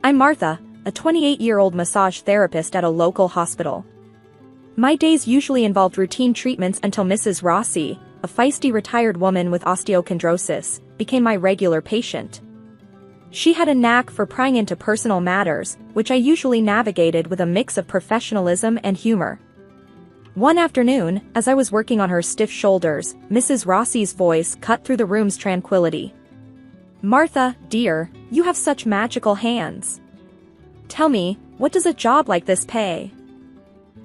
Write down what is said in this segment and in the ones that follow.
I'm Martha, a 28-year-old massage therapist at a local hospital. My days usually involved routine treatments until Mrs. Rossi, a feisty retired woman with osteochondrosis, became my regular patient. She had a knack for prying into personal matters, which I usually navigated with a mix of professionalism and humor. One afternoon, as I was working on her stiff shoulders, Mrs. Rossi's voice cut through the room's tranquility. "Martha, dear, you have such magical hands. Tell me, what does a job like this pay?"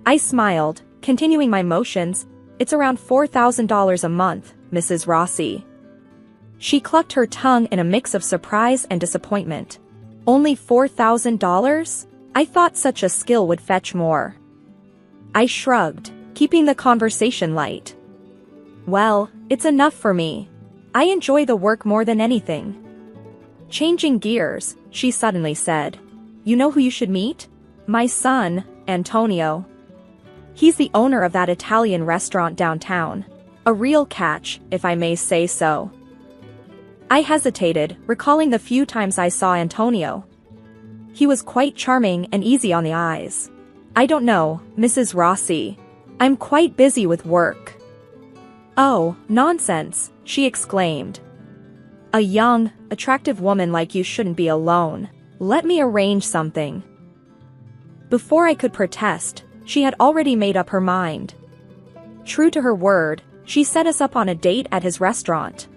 I smiled, continuing my motions. "It's around $4,000 a month, Mrs. Rossi." She clucked her tongue in a mix of surprise and disappointment. "Only $4,000? I thought such a skill would fetch more." I shrugged, keeping the conversation light. "Well, it's enough for me. I enjoy the work more than anything." Changing gears, she suddenly said, "You know who you should meet? My son, Antonio. He's the owner of that Italian restaurant downtown. A real catch, if I may say so." I hesitated, recalling the few times I saw Antonio. He was quite charming and easy on the eyes. "I don't know, Mrs. Rossi. I'm quite busy with work." "Oh, nonsense," she exclaimed. "A young, attractive woman like you shouldn't be alone. Let me arrange something." Before I could protest, she had already made up her mind. True to her word, she set us up on a date at his restaurant.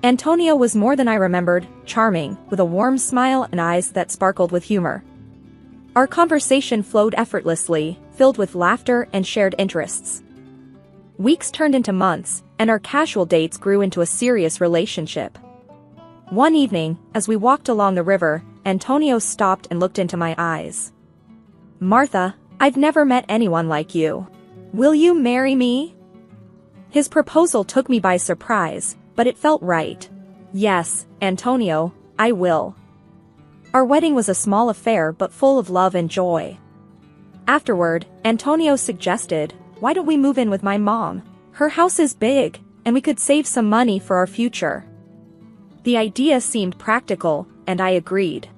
Antonio was more than I remembered, charming, with a warm smile and eyes that sparkled with humor. Our conversation flowed effortlessly, filled with laughter and shared interests. Weeks turned into months, and our casual dates grew into a serious relationship. One evening, as we walked along the river, Antonio stopped and looked into my eyes. "Martha, I've never met anyone like you. Will you marry me?" His proposal took me by surprise, but it felt right. "Yes, Antonio, I will." Our wedding was a small affair but full of love and joy. Afterward, Antonio suggested, "Why don't we move in with my mom? Her house is big, and we could save some money for our future." The idea seemed practical, and I agreed.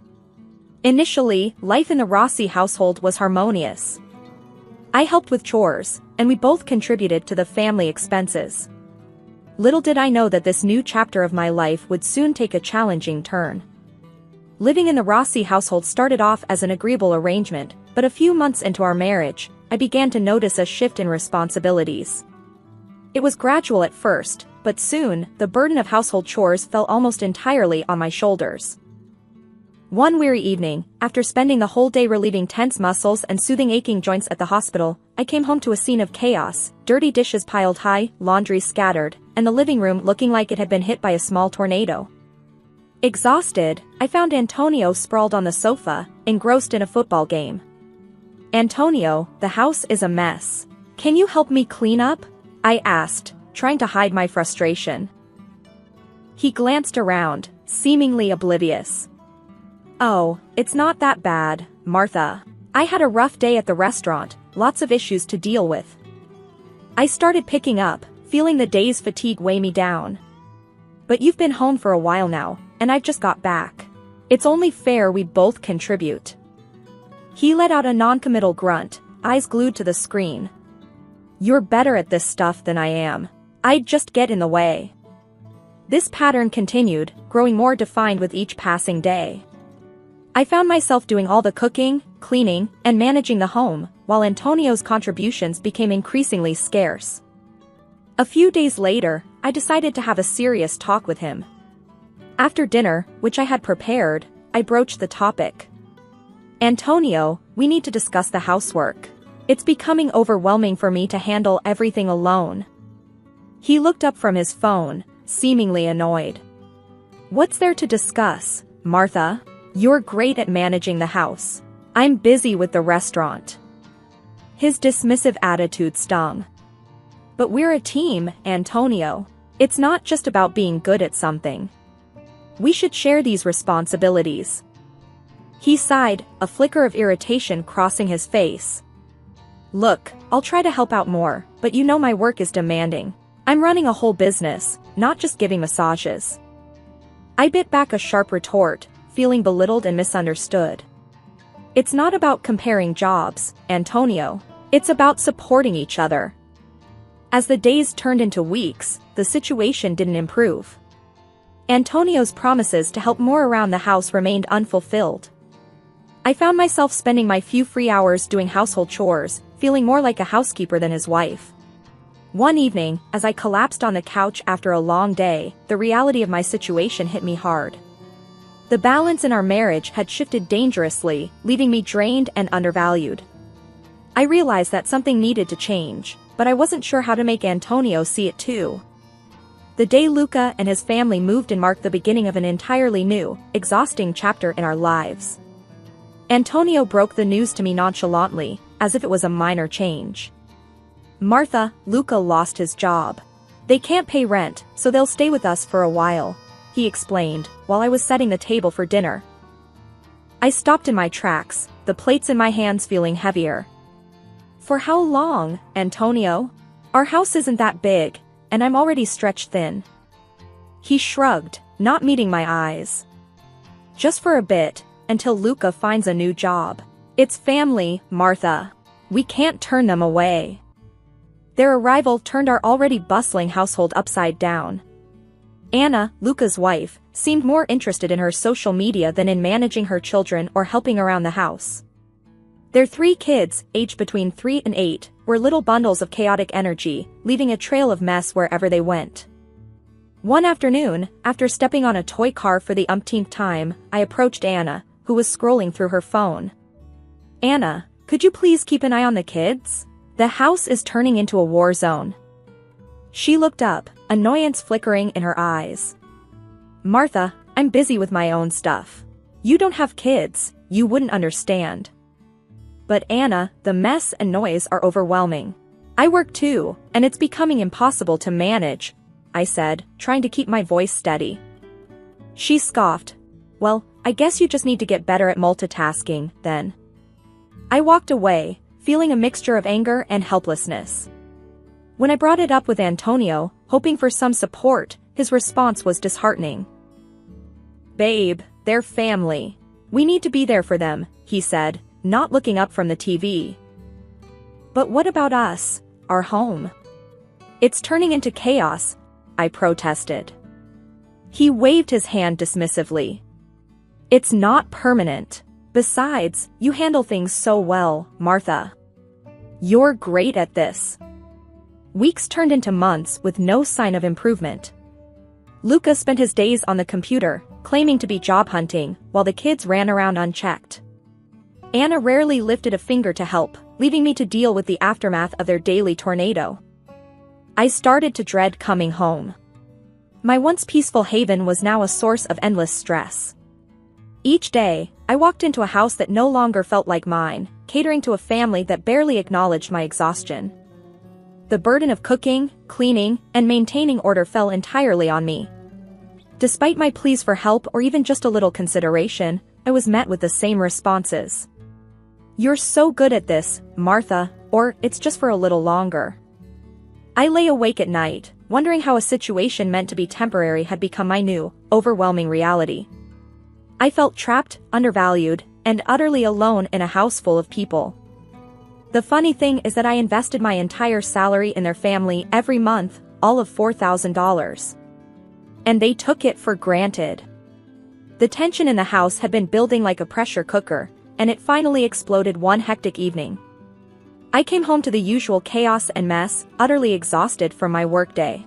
Initially, life in the Rossi household was harmonious. I helped with chores, and we both contributed to the family expenses. Little did I know that this new chapter of my life would soon take a challenging turn. Living in the Rossi household started off as an agreeable arrangement, but a few months into our marriage, I began to notice a shift in responsibilities. It was gradual at first, but soon, the burden of household chores fell almost entirely on my shoulders. One weary evening, after spending the whole day relieving tense muscles and soothing aching joints at the hospital, I came home to a scene of chaos: dirty dishes piled high, laundry scattered, and the living room looking like it had been hit by a small tornado. Exhausted, I found Antonio sprawled on the sofa, engrossed in a football game. "Antonio, the house is a mess. Can you help me clean up?" I asked, trying to hide my frustration. He glanced around, seemingly oblivious. "Oh, it's not that bad, Martha. I had a rough day at the restaurant, lots of issues to deal with." I started picking up, feeling the day's fatigue weigh me down. "But you've been home for a while now, and I've just got back. It's only fair we both contribute." He let out a non-committal grunt, eyes glued to the screen. "You're better at this stuff than I am. I'd just get in the way." This pattern continued, growing more defined with each passing day. I found myself doing all the cooking, cleaning, and managing the home, while Antonio's contributions became increasingly scarce. A few days later, I decided to have a serious talk with him. After dinner, which I had prepared, I broached the topic. "Antonio, we need to discuss the housework. It's becoming overwhelming for me to handle everything alone." He looked up from his phone, seemingly annoyed. "What's there to discuss, Martha? You're great at managing the house. I'm busy with the restaurant." His dismissive attitude stung. "But we're a team, Antonio. It's not just about being good at something. We should share these responsibilities." He sighed, a flicker of irritation crossing his face. "Look, I'll try to help out more, but you know my work is demanding. I'm running a whole business, not just giving massages." I bit back a sharp retort, feeling belittled and misunderstood. It's not about comparing jobs, Antonio. It's about supporting each other. As the days turned into weeks, the situation didn't improve. Antonio's promises to help more around the house remained unfulfilled. I found myself spending my few free hours doing household chores, feeling more like a housekeeper than his wife. One evening, as I collapsed on the couch after a long day, the reality of my situation hit me hard. The balance in our marriage had shifted dangerously, leaving me drained and undervalued. I realized that something needed to change, but I wasn't sure how to make Antonio see it too. The day Luca and his family moved in marked the beginning of an entirely new, exhausting chapter in our lives. Antonio broke the news to me nonchalantly, as if it was a minor change. "Martha, Luca lost his job. They can't pay rent, so they'll stay with us for a while," he explained, while I was setting the table for dinner. I stopped in my tracks, the plates in my hands feeling heavier. "For how long, Antonio? Our house isn't that big, and I'm already stretched thin." He shrugged, not meeting my eyes. "Just for a bit, until Luca finds a new job. It's family, Martha. We can't turn them away." Their arrival turned our already bustling household upside down. Anna, Luca's wife, seemed more interested in her social media than in managing her children or helping around the house. Their 3 kids, aged between 3 and 8, were little bundles of chaotic energy, leaving a trail of mess wherever they went. One afternoon, after stepping on a toy car for the umpteenth time, I approached Anna, who was scrolling through her phone. "Anna, could you please keep an eye on the kids? The house is turning into a war zone." She looked up, annoyance flickering in her eyes. "Martha, I'm busy with my own stuff. You don't have kids, you wouldn't understand." "But Anna, the mess and noise are overwhelming. I work too, and it's becoming impossible to manage," I said, trying to keep my voice steady. She scoffed. "Well, I guess you just need to get better at multitasking, then." I walked away, feeling a mixture of anger and helplessness. When I brought it up with Antonio, hoping for some support, his response was disheartening. "Babe, they're family. We need to be there for them," he said, not looking up from the TV. "But what about us, our home? It's turning into chaos," I protested. He waved his hand dismissively. "It's not permanent. Besides, you handle things so well, Martha. You're great at this." Weeks turned into months with no sign of improvement. Luca spent his days on the computer, claiming to be job hunting, while the kids ran around unchecked. Anna rarely lifted a finger to help, leaving me to deal with the aftermath of their daily tornado. I started to dread coming home. My once peaceful haven was now a source of endless stress. Each day, I walked into a house that no longer felt like mine, catering to a family that barely acknowledged my exhaustion. The burden of cooking, cleaning, and maintaining order fell entirely on me. Despite my pleas for help or even just a little consideration, I was met with the same responses. "You're so good at this, Martha," or "it's just for a little longer." I lay awake at night, wondering how a situation meant to be temporary had become my new, overwhelming reality. I felt trapped, undervalued, and utterly alone in a house full of people. The funny thing is that I invested my entire salary in their family every month, all of $4,000. And they took it for granted. The tension in the house had been building like a pressure cooker, and it finally exploded one hectic evening. I came home to the usual chaos and mess, utterly exhausted from my workday.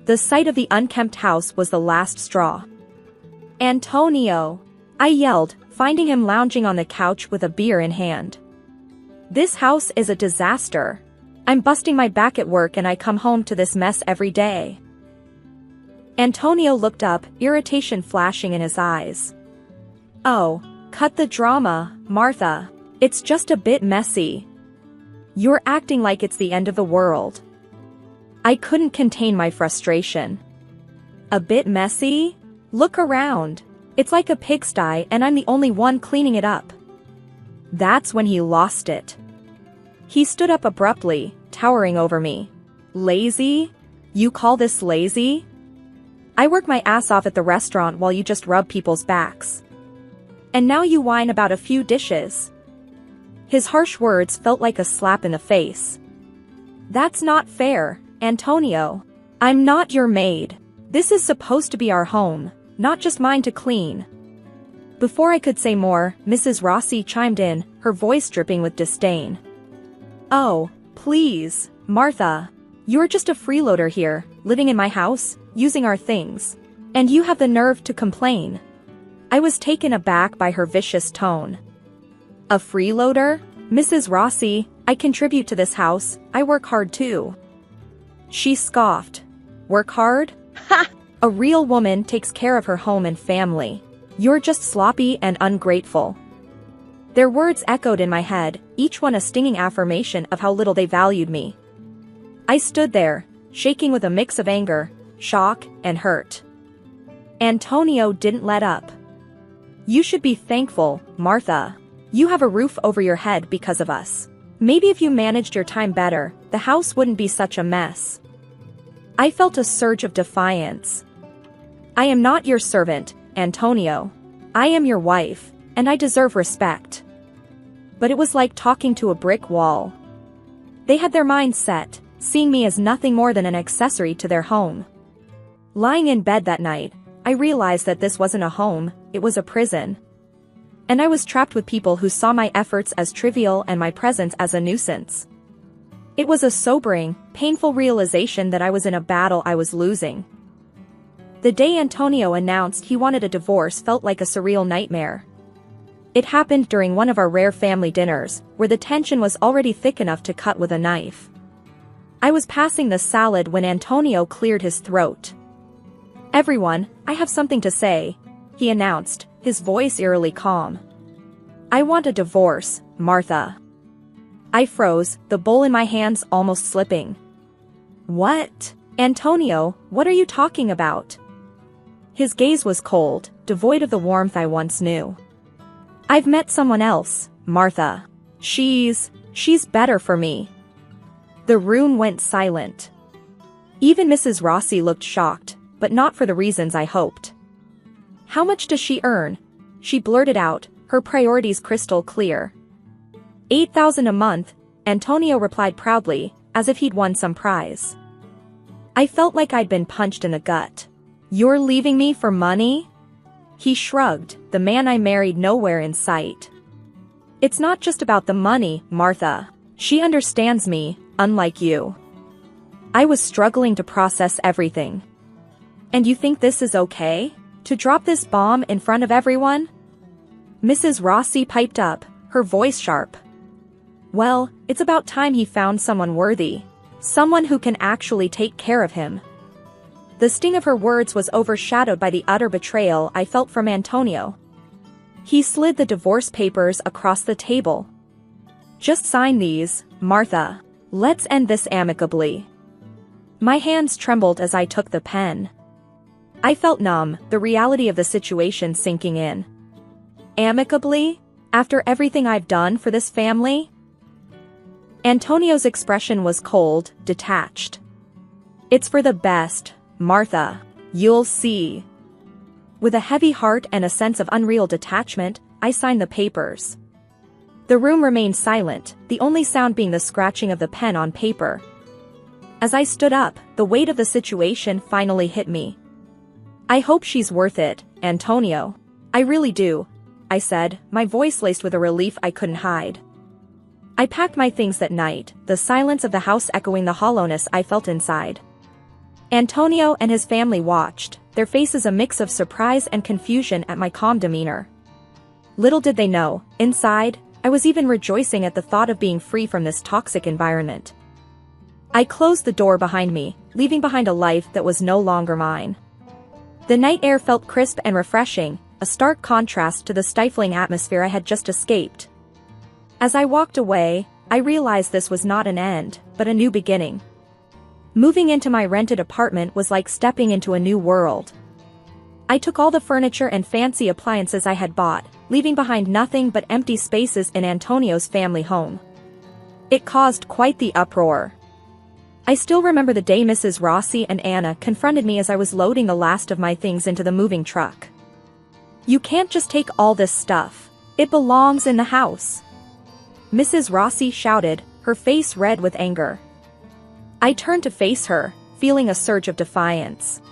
The sight of the unkempt house was the last straw. "Antonio!" I yelled, finding him lounging on the couch with a beer in hand. "This house is a disaster. I'm busting my back at work and I come home to this mess every day." Antonio looked up, irritation flashing in his eyes. "Oh, cut the drama, Martha. It's just a bit messy. You're acting like it's the end of the world." I couldn't contain my frustration. "A bit messy? Look around. It's like a pigsty and I'm the only one cleaning it up." That's when he lost it. He stood up abruptly, towering over me. "Lazy? You call this lazy? I work my ass off at the restaurant while you just rub people's backs. And now you whine about a few dishes." His harsh words felt like a slap in the face. "That's not fair, Antonio. I'm not your maid. This is supposed to be our home, not just mine to clean." Before I could say more, Mrs. Rossi chimed in, her voice dripping with disdain. "Oh, please, Martha. You're just a freeloader here, living in my house, using our things. And you have the nerve to complain." I was taken aback by her vicious tone. "A freeloader? Mrs. Rossi, I contribute to this house, I work hard too." She scoffed. "Work hard? Ha! A real woman takes care of her home and family. You're just sloppy and ungrateful." Their words echoed in my head, each one a stinging affirmation of how little they valued me. I stood there, shaking with a mix of anger, shock, and hurt. Antonio didn't let up. "You should be thankful, Martha. You have a roof over your head because of us. Maybe if you managed your time better, the house wouldn't be such a mess." I felt a surge of defiance. "I am not your servant, Antonio. I am your wife, and I deserve respect." But it was like talking to a brick wall. They had their minds set, seeing me as nothing more than an accessory to their home. Lying in bed that night, I realized that this wasn't a home, it was a prison. And I was trapped with people who saw my efforts as trivial and my presence as a nuisance. It was a sobering, painful realization that I was in a battle I was losing. The day Antonio announced he wanted a divorce felt like a surreal nightmare. It happened during one of our rare family dinners, where the tension was already thick enough to cut with a knife. I was passing the salad when Antonio cleared his throat. "Everyone, I have something to say," he announced, his voice eerily calm. "I want a divorce, Martha." I froze, the bowl in my hands almost slipping. "What? Antonio, what are you talking about?" His gaze was cold, devoid of the warmth I once knew. "I've met someone else, Martha. She's better for me." The room went silent. Even Mrs. Rossi looked shocked, but not for the reasons I hoped. "How much does she earn?" she blurted out, her priorities crystal clear. $8,000 a month, Antonio replied proudly, as if he'd won some prize. I felt like I'd been punched in the gut. "You're leaving me for money?" He shrugged, the man I married nowhere in sight. "It's not just about the money, Martha. She understands me, unlike you." I was struggling to process everything. "And you think this is okay? To drop this bomb in front of everyone?" Mrs. Rossi piped up, her voice sharp. "Well, it's about time he found someone worthy. Someone who can actually take care of him." The sting of her words was overshadowed by the utter betrayal I felt from Antonio. He slid the divorce papers across the table. "Just sign these, Martha. Let's end this amicably." My hands trembled as I took the pen. I felt numb, the reality of the situation sinking in. Amicably? After everything I've done for this family? Antonio's expression was cold, detached. "It's for the best, Martha. You'll see." With a heavy heart and a sense of unreal detachment, I signed the papers. The room remained silent, the only sound being the scratching of the pen on paper. As I stood up, the weight of the situation finally hit me. "I hope she's worth it, Antonio. I really do," I said, my voice laced with a relief I couldn't hide. I packed my things that night, the silence of the house echoing the hollowness I felt inside. Antonio and his family watched, their faces a mix of surprise and confusion at my calm demeanor. Little did they know, inside, I was even rejoicing at the thought of being free from this toxic environment. I closed the door behind me, leaving behind a life that was no longer mine. The night air felt crisp and refreshing, a stark contrast to the stifling atmosphere I had just escaped. As I walked away, I realized this was not an end, but a new beginning. Moving into my rented apartment was like stepping into a new world. I took all the furniture and fancy appliances I had bought, leaving behind nothing but empty spaces in Antonio's family home. It caused quite the uproar. I still remember the day Mrs. Rossi and Anna confronted me as I was loading the last of my things into the moving truck. You can't just take all this stuff. It belongs in the house. Mrs. Rossi shouted, her face red with anger. I turned to face her, feeling a surge of defiance.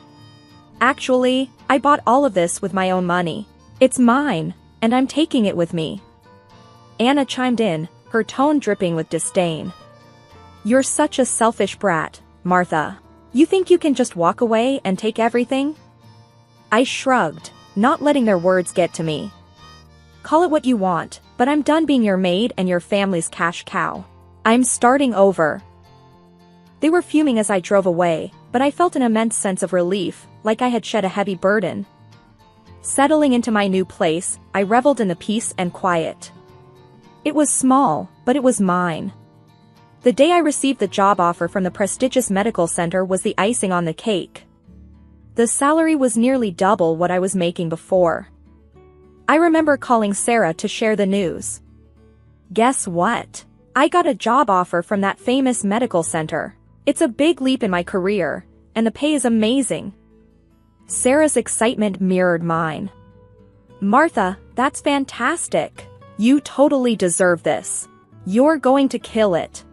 Actually, I bought all of this with my own money. It's mine, and I'm taking it with me. Anna chimed in, her tone dripping with disdain. You're such a selfish brat, Martha. You think you can just walk away and take everything? I shrugged, not letting their words get to me. Call it what you want, but I'm done being your maid and your family's cash cow. I'm starting over. They were fuming as I drove away, but I felt an immense sense of relief, like I had shed a heavy burden. Settling into my new place, I reveled in the peace and quiet. It was small, but it was mine. The day I received the job offer from the prestigious medical center was the icing on the cake. The salary was nearly double what I was making before. I remember calling Sarah to share the news. Guess what? I got a job offer from that famous medical center. It's a big leap in my career, and the pay is amazing. Sarah's excitement mirrored mine. Martha, that's fantastic. You totally deserve this. You're going to kill it.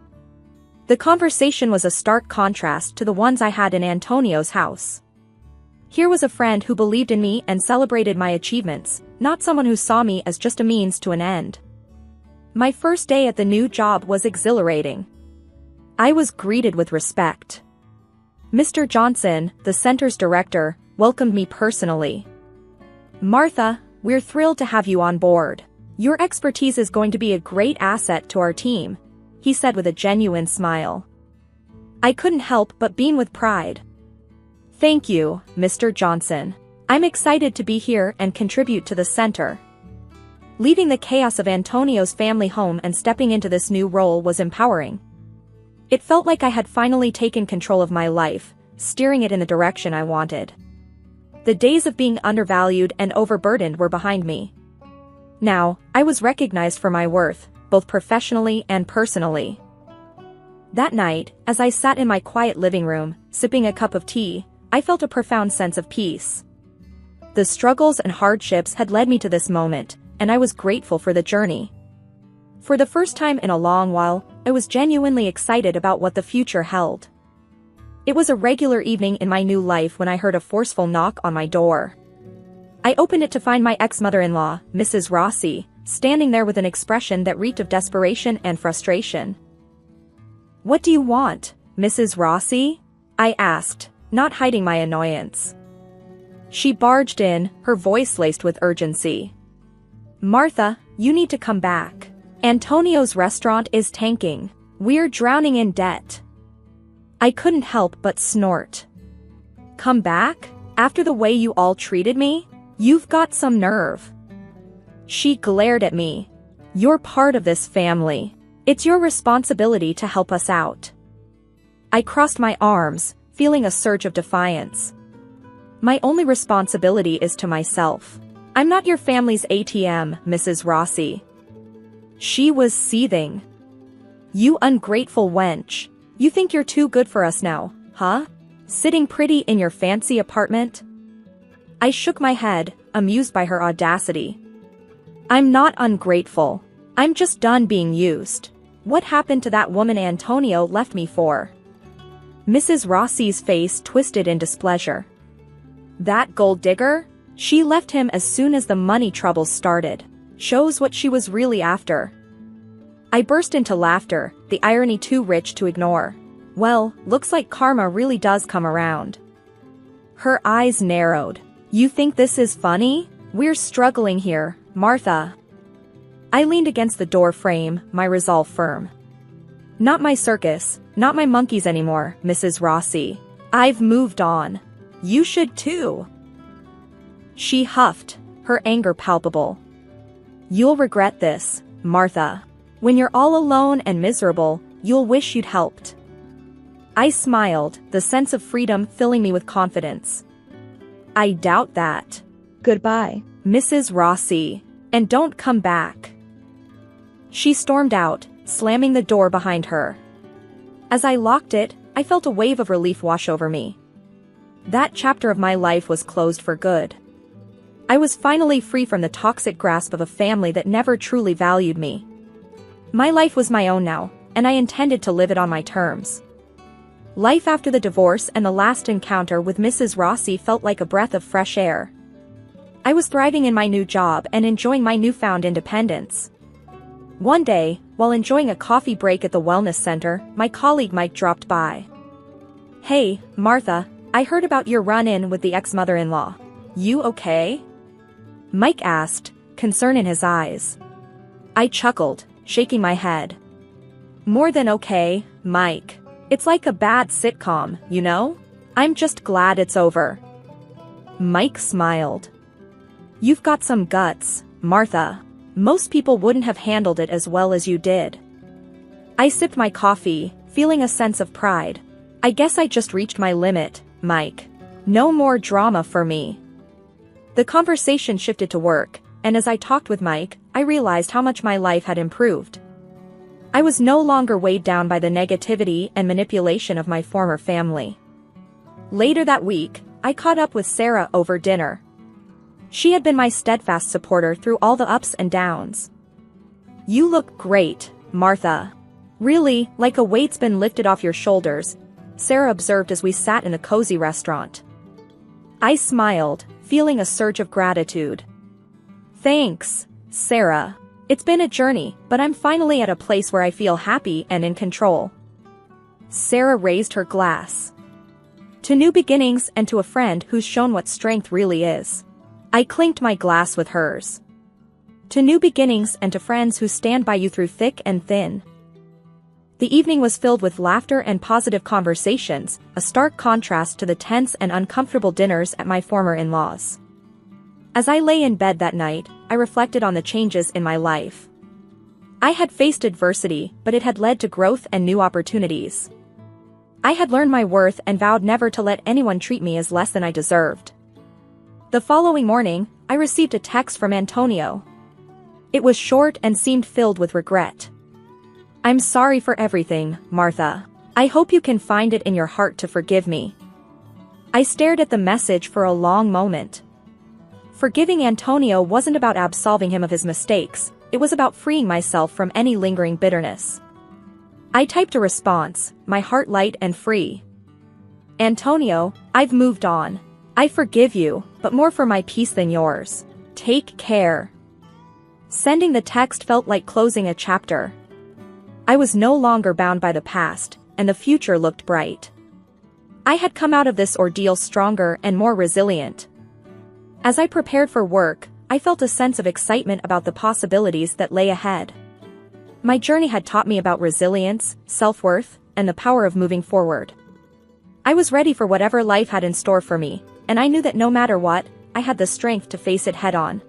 The conversation was a stark contrast to the ones I had in Antonio's house. Here was a friend who believed in me and celebrated my achievements, not someone who saw me as just a means to an end. My first day at the new job was exhilarating. I was greeted with respect. Mr. Johnson, the center's director, welcomed me personally. Martha, we're thrilled to have you on board. Your expertise is going to be a great asset to our team, he said with a genuine smile. I couldn't help but beam with pride. Thank you, Mr. Johnson. I'm excited to be here and contribute to the center. Leaving the chaos of Antonio's family home and stepping into this new role was empowering. It felt like I had finally taken control of my life, steering it in the direction I wanted. The days of being undervalued and overburdened were behind me. Now, I was recognized for my worth, both professionally and personally. That night, as I sat in my quiet living room, sipping a cup of tea, I felt a profound sense of peace. The struggles and hardships had led me to this moment, and I was grateful for the journey. For the first time in a long while, I was genuinely excited about what the future held. It was a regular evening in my new life when I heard a forceful knock on my door. I opened it to find my ex-mother-in-law, Mrs. Rossi, standing there with an expression that reeked of desperation and frustration. What do you want, Mrs. Rossi? I asked, not hiding my annoyance. She barged in, her voice laced with urgency. Martha, you need to come back. Antonio's restaurant is tanking. We're drowning in debt. I couldn't help but snort. Come back? After the way you all treated me? You've got some nerve. She glared at me. You're part of this family. It's your responsibility to help us out. I crossed my arms, feeling a surge of defiance. My only responsibility is to myself. I'm not your family's ATM, Mrs. Rossi. She was seething. You ungrateful wench. You think you're too good for us now, huh? Sitting pretty in your fancy apartment? I shook my head, amused by her audacity. I'm not ungrateful. I'm just done being used. What happened to that woman Antonio left me for? Mrs. Rossi's face twisted in displeasure. That gold digger? She left him as soon as the money troubles started. Shows what she was really after. I burst into laughter, the irony too rich to ignore. Well, looks like karma really does come around. Her eyes narrowed. You think this is funny? We're struggling here, Martha. I leaned against the door frame, my resolve firm. Not my circus, not my monkeys anymore, Mrs. Rossi. I've moved on. You should too. She huffed, her anger palpable. You'll regret this, Martha. When you're all alone and miserable, you'll wish you'd helped. I smiled, the sense of freedom filling me with confidence. I doubt that. Goodbye, Mrs. Rossi, and don't come back. She stormed out, slamming the door behind her. As I locked it, I felt a wave of relief wash over me. That chapter of my life was closed for good. I was finally free from the toxic grasp of a family that never truly valued me. My life was my own now, and I intended to live it on my terms. Life after the divorce and the last encounter with Mrs. Rossi felt like a breath of fresh air. I was thriving in my new job and enjoying my newfound independence. One day, while enjoying a coffee break at the wellness center, my colleague Mike dropped by. "Hey, Martha, I heard about your run-in with the ex-mother-in-law. You okay?" Mike asked, concern in his eyes. I chuckled, shaking my head. "More than okay, Mike. It's like a bad sitcom, you know? I'm just glad it's over." Mike smiled. "You've got some guts, Martha. Most people wouldn't have handled it as well as you did." I sipped my coffee, feeling a sense of pride. "I guess I just reached my limit, Mike. No more drama for me." The conversation shifted to work, and as I talked with Mike, I realized how much my life had improved. I was no longer weighed down by the negativity and manipulation of my former family. Later that week, I caught up with Sarah over dinner. She had been my steadfast supporter through all the ups and downs. "You look great, Martha. Really, like a weight's been lifted off your shoulders," Sarah observed as we sat in a cozy restaurant. I smiled, feeling a surge of gratitude. "Thanks, Sarah. It's been a journey, but I'm finally at a place where I feel happy and in control." Sarah raised her glass. "To new beginnings and to a friend who's shown what strength really is." I clinked my glass with hers. "To new beginnings and to friends who stand by you through thick and thin." The evening was filled with laughter and positive conversations, a stark contrast to the tense and uncomfortable dinners at my former in-laws. As I lay in bed that night, I reflected on the changes in my life. I had faced adversity, but it had led to growth and new opportunities. I had learned my worth and vowed never to let anyone treat me as less than I deserved. The following morning, I received a text from Antonio. It was short and seemed filled with regret. "I'm sorry for everything, Martha. I hope you can find it in your heart to forgive me." I stared at the message for a long moment. Forgiving Antonio wasn't about absolving him of his mistakes, it was about freeing myself from any lingering bitterness. I typed a response, my heart light and free. "Antonio, I've moved on. I forgive you, but more for my peace than yours. Take care." Sending the text felt like closing a chapter. I was no longer bound by the past, and the future looked bright. I had come out of this ordeal stronger and more resilient. As I prepared for work, I felt a sense of excitement about the possibilities that lay ahead. My journey had taught me about resilience, self-worth, and the power of moving forward. I was ready for whatever life had in store for me, and I knew that no matter what, I had the strength to face it head-on.